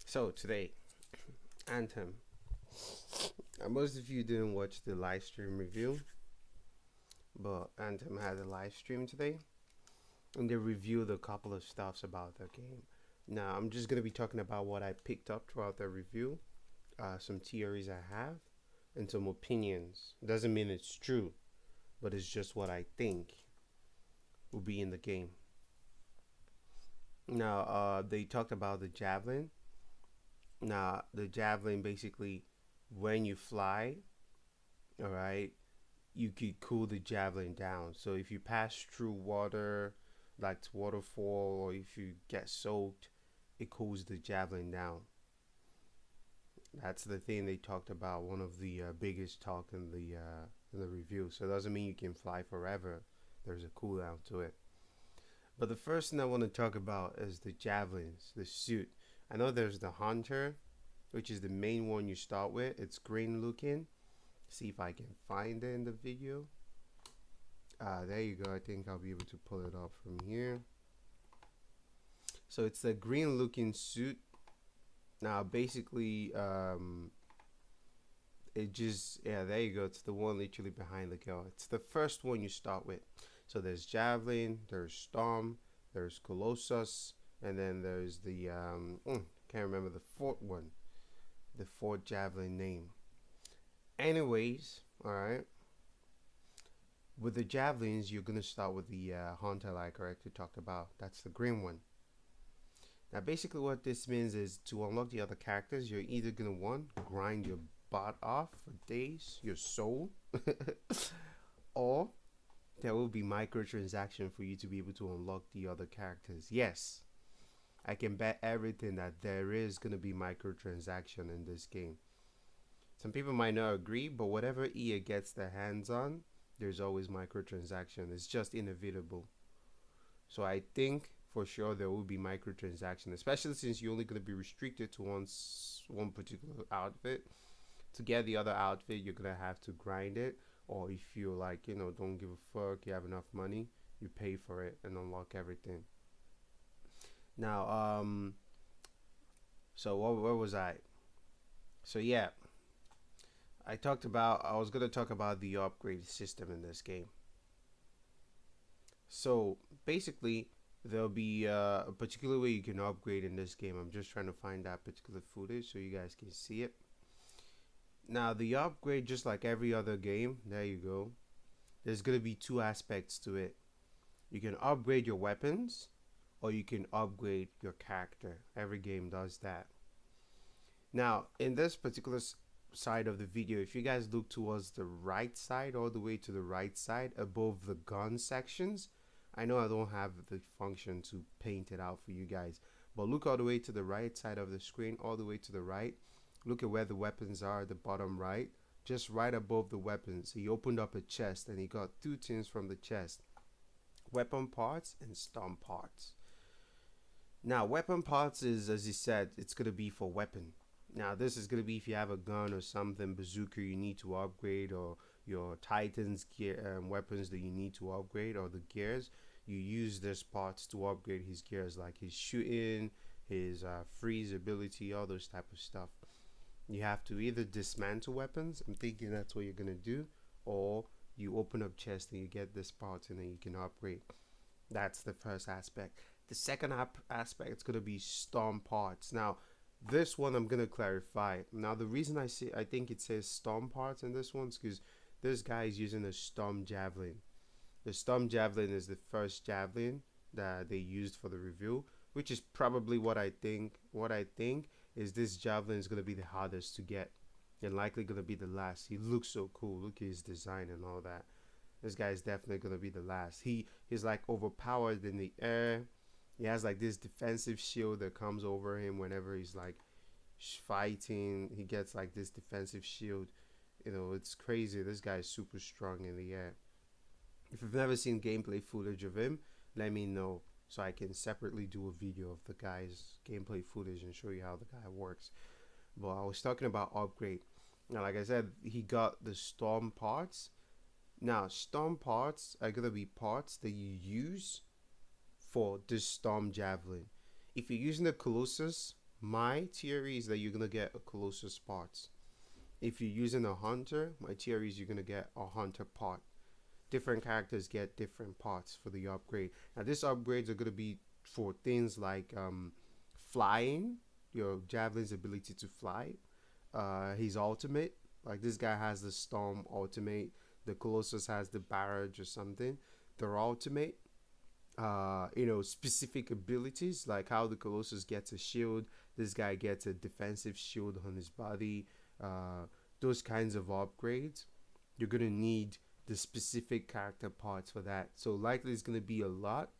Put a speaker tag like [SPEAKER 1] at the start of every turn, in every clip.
[SPEAKER 1] So today, Anthem. Most of you didn't watch the live stream review, but Anthem had a live stream today, and they reviewed a couple of stuffs about the game. Now I'm just gonna be talking about what I picked up throughout the review, some theories I have, and some opinions. Doesn't mean it's true, but it's just what I think will be in the game. Now, they talked about the javelin. Now, the javelin basically, when you fly, all right, you could cool the javelin down. So if you pass through water, like waterfall, or if you get soaked, it cools the javelin down. That's the thing they talked about. One of the biggest talk in the review. So it doesn't mean you can fly forever. There's a cooldown to it. But the first thing I want to talk about is the javelins, the suit. I know there's the hunter, which is the main one you start with. It's green looking. See if I can find it in the video. There you go. I think I'll be able to pull it up from here. So it's a green looking suit. Now basically, it just, yeah, there you go. It's the one literally behind the girl. It's the first one you start with. So there's javelin, there's storm, there's colossus, and then there's the can't remember the fourth one, the fourth javelin name. Anyways, all right. With the javelins, you're gonna start with the hunter, like I already talked about. That's the green one. Now, basically, what this means is to unlock the other characters, you're either gonna grind your butt off for days, your soul, or there will be microtransaction for you to be able to unlock the other characters. Yes, I can bet everything that there is going to be microtransaction in this game. Some people might not agree, but whatever EA gets their hands on, there's always microtransaction. It's just inevitable. So I think for sure there will be microtransaction, especially since you're only going to be restricted to one particular outfit. To get the other outfit, you're going to have to grind it. Or if you like, don't give a fuck, you have enough money, you pay for it and unlock everything. Now, so where was I? So yeah, I was gonna talk about the upgrade system in this game. So basically, there'll be a particular way you can upgrade in this game. I'm just trying to find that particular footage so you guys can see it. Now the upgrade, just like every other game, there you go, there's going to be two aspects to it. You can upgrade your weapons or you can upgrade your character. Every game does that. Now in this particular side of the video, if you guys look towards the right side, all the way to the right side above the gun sections, I know I don't have the function to paint it out for you guys, but look all the way to the right side of the screen, all the way to the right. Look at where the weapons are, the bottom right, just right above the weapons. He opened up a chest and he got two things from the chest: weapon parts and storm parts. Now weapon parts is, as he said, it's going to be for weapon. Now this is going to be if you have a gun or something, bazooka you need to upgrade, or your Titan's gear weapons that you need to upgrade, or the gears, you use this parts to upgrade his gears, like his shooting, his freeze ability, all those type of stuff. You have to either dismantle weapons, I'm thinking that's what you're gonna do, or you open up chests and you get this parts and then you can upgrade. That's the first aspect. The second aspect is gonna be storm parts. Now this one I'm gonna clarify. Now the reason I think it says storm parts in this one is because this guy is using a storm javelin. The storm javelin is the first javelin that they used for the review, which is probably what I think is this javelin is going to be the hardest to get and likely going to be the last. He looks so cool. Look at his design and all that. This guy is definitely going to be the last. He's like overpowered in the air. He has like this defensive shield that comes over him whenever he's like fighting. He gets like this defensive shield. It's crazy. This guy is super strong in the air. If you've never seen gameplay footage of him, let me know, so I can separately do a video of the guy's gameplay footage and show you how the guy works. But I was talking about upgrade. Now, like I said, he got the storm parts. Now, storm parts are going to be parts that you use for this storm javelin. If you're using the Colossus, my theory is that you're gonna get a Colossus parts. If you're using a Hunter, my theory is you're gonna get a Hunter part. Different characters get different parts for the upgrade. Now, these upgrades are gonna be for things like flying, your Javelin's ability to fly, his ultimate. Like this guy has the Storm ultimate. The Colossus has the Barrage or something. Their ultimate. Specific abilities like how the Colossus gets a shield. This guy gets a defensive shield on his body. Those kinds of upgrades. You're gonna need the specific character parts for that. So likely it's gonna be a lot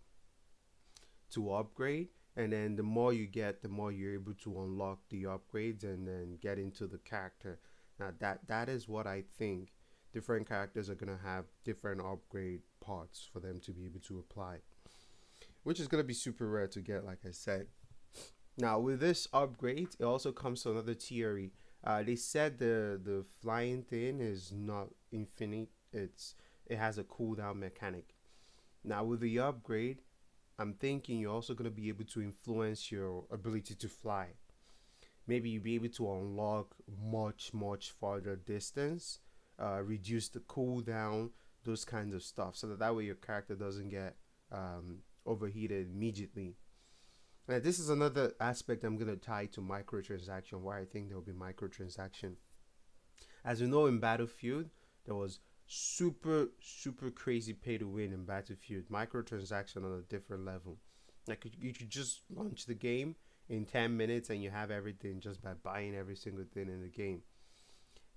[SPEAKER 1] to upgrade, and then the more you get, the more you're able to unlock the upgrades and then get into the character. Now that is what I think. Different characters are gonna have different upgrade parts for them to be able to apply, which is gonna be super rare to get, like I said. Now with this upgrade, it also comes to another theory. They said the flying thing is not infinite. It has a cooldown mechanic. Now with the upgrade, I'm thinking you're also gonna be able to influence your ability to fly. Maybe you'll be able to unlock much farther distance, reduce the cooldown, those kinds of stuff, so that way your character doesn't get overheated immediately. Now, this is another aspect I'm going to tie to microtransaction, why I think there will be microtransaction. As you know, in Battlefield, there was super crazy pay to win in Battlefield. Microtransaction on a different level. Like you could just launch the game in 10 minutes and you have everything just by buying every single thing in the game.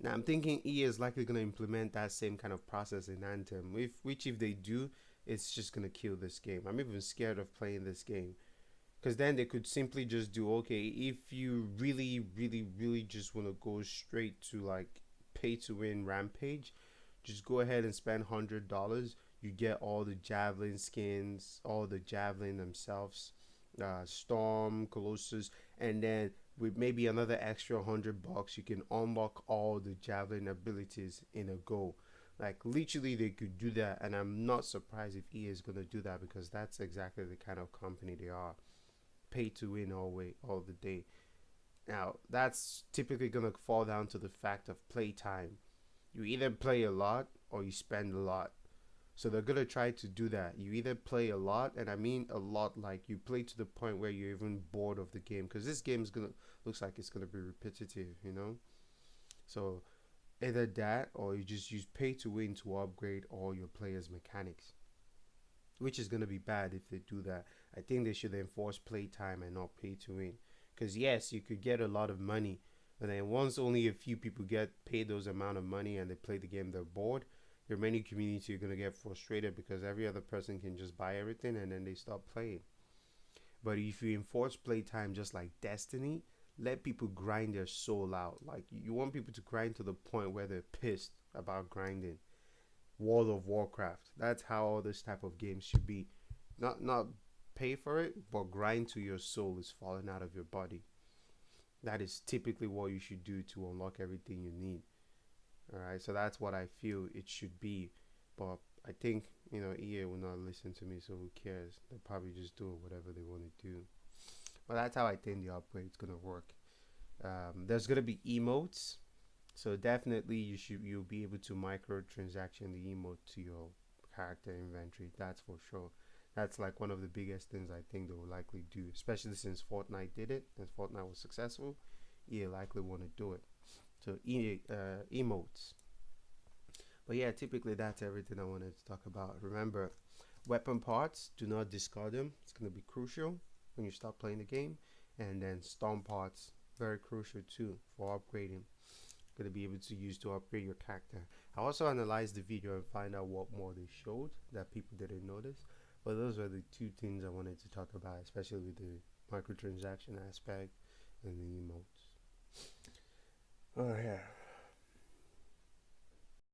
[SPEAKER 1] Now I'm thinking EA is likely going to implement that same kind of process in Anthem. If they do, it's just going to kill this game. I'm even scared of playing this game. Because then they could simply just do, okay, if you really just want to go straight to like pay to win rampage, just go ahead and spend $100. You get all the Javelin skins, all the Javelin themselves, Storm, Colossus, and then with maybe another extra $100, you can unlock all the Javelin abilities in a go. Like literally they could do that, and I'm not surprised if EA is gonna do that, because that's exactly the kind of company they are. Pay to win all the day. Now that's typically gonna fall down to the fact of play time. You either play a lot or you spend a lot. So they're gonna try to do that. You either play a lot, and I mean a lot, like you play to the point where you're even bored of the game, because this game is looks like it's gonna be repetitive, So either that, or you just use pay to win to upgrade all your players' mechanics, which is gonna be bad if they do that. I think they should enforce playtime and not pay to win. Because yes, you could get a lot of money, and then once only a few people get paid those amount of money and they play the game, they're bored. Your many community are gonna get frustrated because every other person can just buy everything and then they stop playing. But if you enforce playtime just like Destiny, let people grind their soul out. Like you want people to grind to the point where they're pissed about grinding. World of Warcraft. That's how all this type of games should be. Not pay for it, but grind to your soul is falling out of your body. That is typically what you should do to unlock everything you need. Alright, so that's what I feel it should be. But I think, EA will not listen to me, so who cares? They'll probably just do whatever they want to do. But that's how I think the upgrade's gonna work. There's gonna be emotes. So definitely you'll be able to microtransaction the emote to your character inventory. That's for sure. That's like one of the biggest things I think they will likely do, especially since Fortnite did it and Fortnite was successful. EA likely want to do it. So emotes. But yeah, typically that's everything I wanted to talk about. Remember, weapon parts, do not discard them. It's going to be crucial when you start playing the game. And then storm parts, very crucial too for upgrading. Going to be able to use to upgrade your character. I also analyzed the video and find out what more they showed that people didn't notice. But those are the two things I wanted to talk about, especially with the microtransaction aspect and the emotes. Oh yeah.